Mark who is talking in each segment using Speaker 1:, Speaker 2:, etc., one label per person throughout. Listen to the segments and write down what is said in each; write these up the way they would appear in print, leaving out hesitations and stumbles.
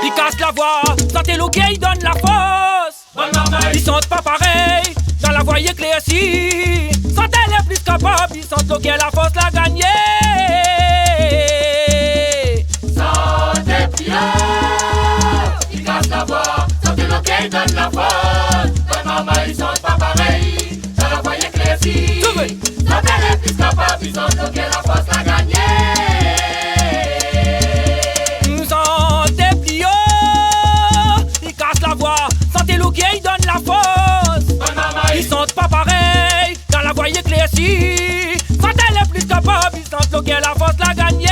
Speaker 1: Ils cassent la voix, sentez l'eau ils donnent la force. Ils sentent pas pareil, dans la voie éclaircie. Sentez les plus capables, ils sentent l'eau la force la gagner.
Speaker 2: Sentez bien, ils cassent la voix, sentez l'eau ils donnent la force. Maman, ils sentent pas pareil, dans la voie éclaircie. Sentez les plus capables, ils sentent l'eau la force la gagner.
Speaker 1: Ils donnent la force. Ils sentent pas pareil, dans la voie éclaircie. Sentez les plus capables, ils sentent l'eau la force la gagner.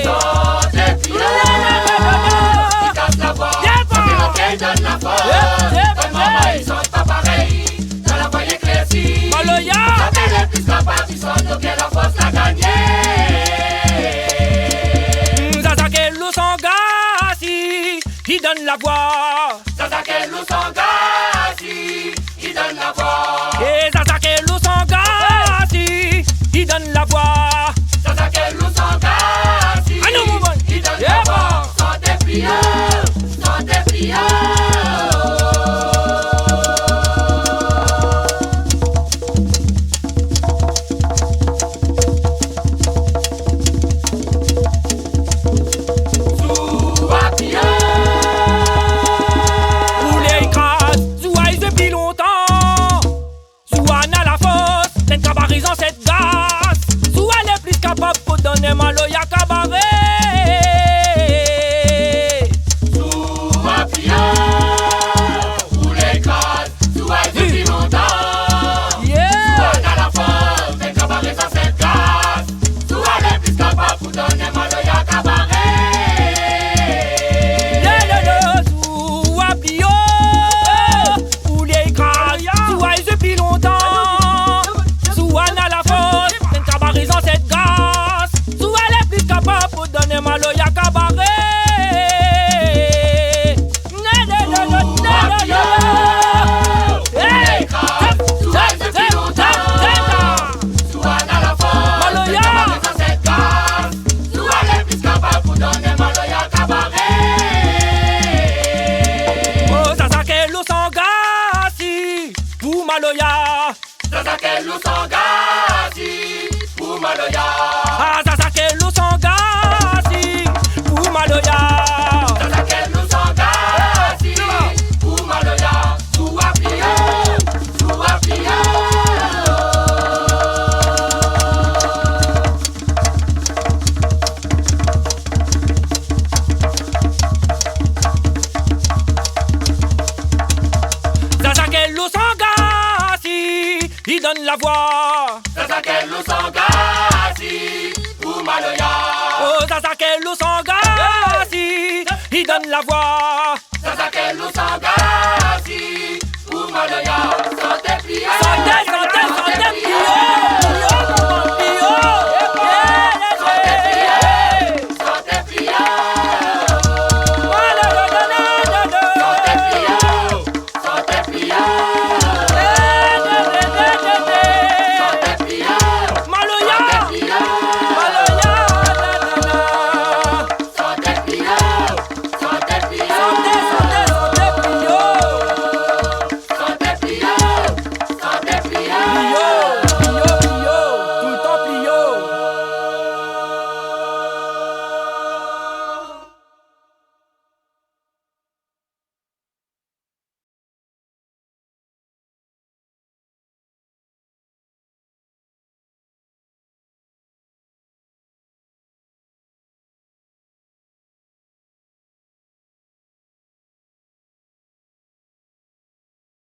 Speaker 2: Sentez bien, ils cassent la voix, sentez l'eau ils donnent la force. Ils sentent pas pareil, dans la voie éclaircie. Sentez les plus capables, ils sentent l'eau la force la gagner.
Speaker 1: Ils donnent la voix.
Speaker 2: Zazakelou Sangasi, il donne la voix.
Speaker 1: Et Zazakelou Sangasi, il donne la voix.
Speaker 2: Zazakelou Sangasi, il donne la voix. Sentez bien, sentez bien.
Speaker 1: Cette gaz, soit les plus capables pour donner mal au Yakabaré.
Speaker 2: Soit bien, ou les gaz, soit depuis longtemps. Soit à la force, les cabarets dans cette gaz, soit les plus capables pour donner mal au Yakabaré.
Speaker 1: Soit bien, ou les gaz, soit depuis longtemps. Cette gaz, soit les plus capables pour donner mal au Yakabaré. Zazakelou Sangasi, pour Maloya.
Speaker 2: Zazakelou Sangasi, pour Maloya.
Speaker 1: Zazakelou Sangasi, pour Maloya.
Speaker 2: Zazakelou Sangasi, pour Maloya. Souapia, Souapia.
Speaker 1: Zazakelou Sangasi, il donne la voix.
Speaker 2: Zazakelou Sangasi, pour Maloya.
Speaker 1: Zazakelou Sangasi, il donne la voix.